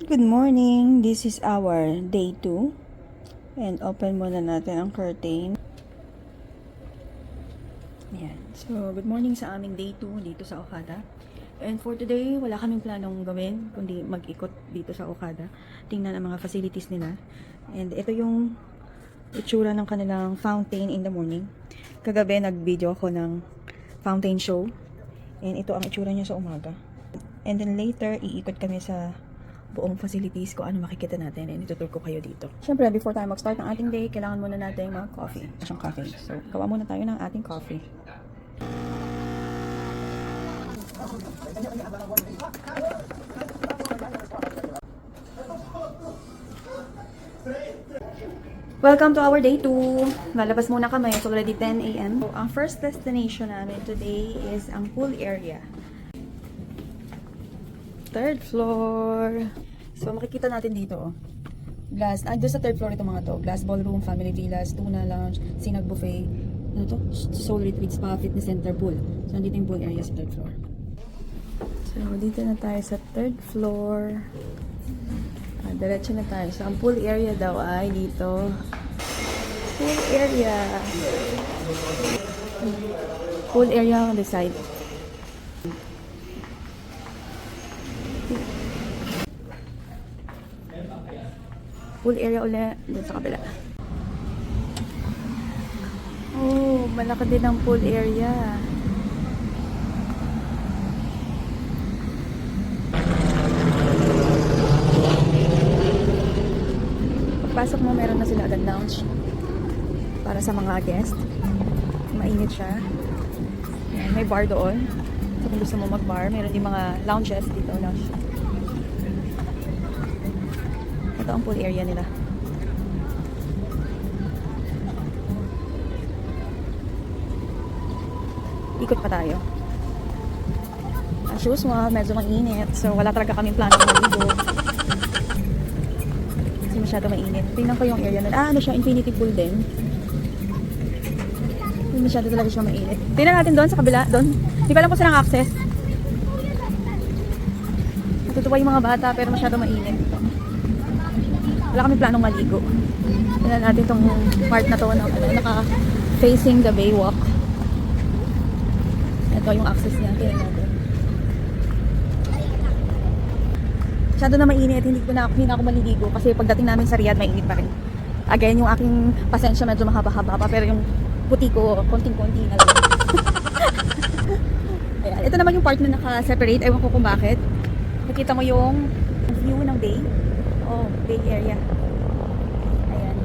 Good morning. This is our day 2. And open muna natin ang curtain. Ayan. So, good morning sa aming day 2 dito sa Okada. And for today, wala kaming planong gawin kundi mag-ikot dito sa Okada. Tingnan ang mga facilities nila. And ito yung itsura ng kanilang fountain in the morning. Kagabi, nag-video ako ng fountain show. And ito ang itsura niya sa umaga. And then later, iikot kami sa buong facilities ko ano makikita natin and itutur ko kayo dito. Siyempre, before tayo mag-start ng ating day, kailangan muna natin mag-coffee. Siyang coffee. So, gawa muna tayo ng ating coffee. Welcome to our day 2. Lalabas muna kami. It's already 10 a.m. So, ang first destination namin today is ang pool area. Third floor. So, makikita natin dito, oh. Glass. Doon sa third floor ito mga to. Glass ballroom, family villas, tuna lounge, sinag buffet. Ano to? Soul retreat spa, fitness center, pool. So, nandito yung pool area sa third floor. So, dito na tayo sa third floor. Diretso na tayo. So, ang pool area daw ay dito. Pool area. Pool area on the side. Pool area ulit dito sa kabila. Oh, malaki din ang pool area. Pagpasok mo, meron na sila agad lounge para sa mga guest. Mainit siya. Ayan, may bar doon. So, kung gusto mo mag-bar, meron din mga lounges dito. Lounge. Ito ang pool area nila. Ikot pa tayo. As usual, medyo mainit. So, wala talaga kaming plano na maligo. Kasi masyado mainit. Tingnan ko yung area nila. Ano siya? Infinity pool din. Masyado talaga siya mainit. Tingnan natin doon sa kabila. Doon. Hindi pa alam kung saan ang access. Natutuwa yung mga bata pero masyado mainit. Wala kami planong maligo. Tingnan natin itong part na to na naka-facing the baywalk. Ito yung access niya. Tingnan natin. Masyado na mainit. Hindi na ako maliligo kasi pagdating namin sa Riyadh, mainit pa rin. Again, yung aking pasensya medyo mahaba-haba pa pero yung puti ko, konting-konti na lang. Ayan. Ito naman yung part na naka-separate. Ewan ko kung bakit. Nakita mo yung view ng bay. Oh, bay area. Ayan.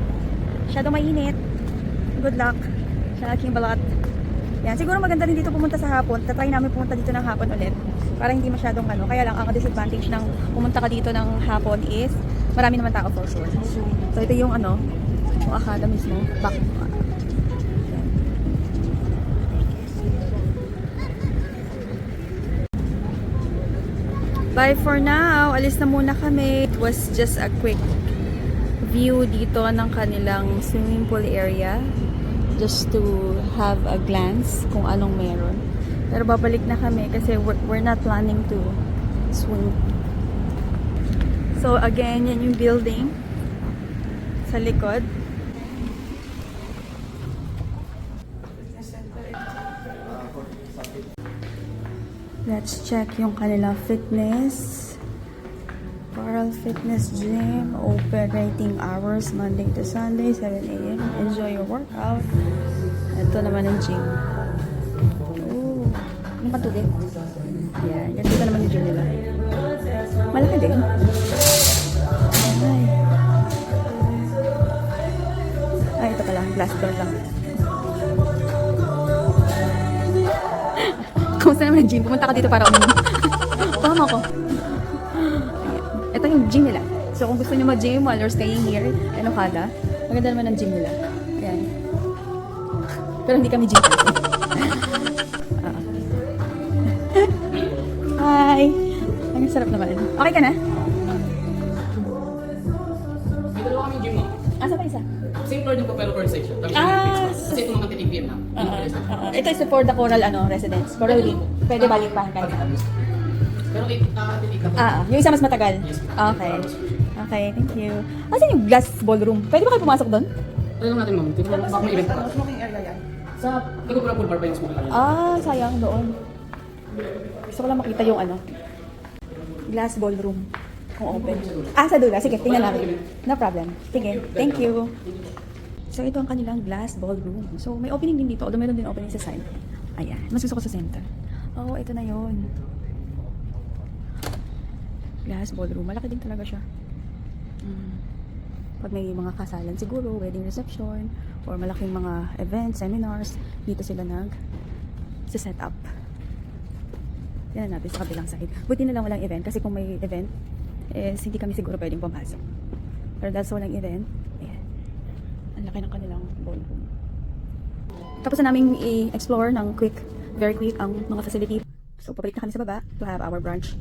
Masyado mainit. Good luck sa aking balat. Yan. Siguro maganda rin dito pumunta sa hapon. Tatry namin pumunta dito ng hapon ulit. Para hindi masyadong ano. Kaya lang, ang disadvantage ng pumunta ka dito ng hapon is marami naman tao for sure. So, ito yung ano, yung Okada mismo. Back. Bye for now. Alis na muna kami. It was just a quick view dito ng kanilang swimming pool area. Just to have a glance kung anong meron. Pero babalik na kami kasi we're not planning to swim. So again, yan yung building sa likod. Let's check yung kanilang fitness. Coral Fitness Gym. Operating hours Monday to Sunday, 7 a.m. Enjoy your workout. Ito naman ang gym. Oh, yung patugin. Yan. Yan dito naman yung gym nila. Malaki din. Ay, ito pala. Glass door lang. Kamusta naman ang gym? Pumunta ka dito para uminom. Tama ko. Ito yung gym nila. So, kung gusto nyo mag-gym while you're staying here in Okada, maganda naman ang gym nila. Ayan. Pero hindi kami gym. Hi! Ang sarap naman. Okay ka na? May dalawa kaming gym mo. Asa pa isa? Same floor din po pero per section. Kasi ito mga titig na. Ito is for the Coral residence. Coral Wing. Pwede balik pa. Pero tentative lang. Yung isa mas matagal. Yes. Okay. Okay, thank you. Asan yung glass ballroom? Pwede ba kayo pumasok doon? Ano lang natin, ma'am? Tingnan mo, baka may event pa. Smoking area yan. Sa, hindi ko pala pool bar pa yung smoking area. Sayang doon. Gusto ko lang makita yung glass ballroom. Kung open. Sa dulo. Sige, tingnan natin. No problem. Sige, thank you. So, ito ang kanilang glass ballroom. So, may opening din dito. Although meron din opening sa side. Ayan. Mas gusto ko sa center. Oh, ito na yon. Glass ballroom. Malaki din talaga siya. Pag may mga kasalan siguro, wedding reception, or malaking mga events, seminars, dito sila set up. Yan natin sa kabilang side. Buti na lang walang event kasi kung may event, hindi kami siguro pwedeng pumasok. Pero dahil sa walang event, ayan. Ang laki ng kanilang ballroom. Tapos na namin i-explore ng very quick ang mga facility. So, papalik na kami sa baba to have our brunch.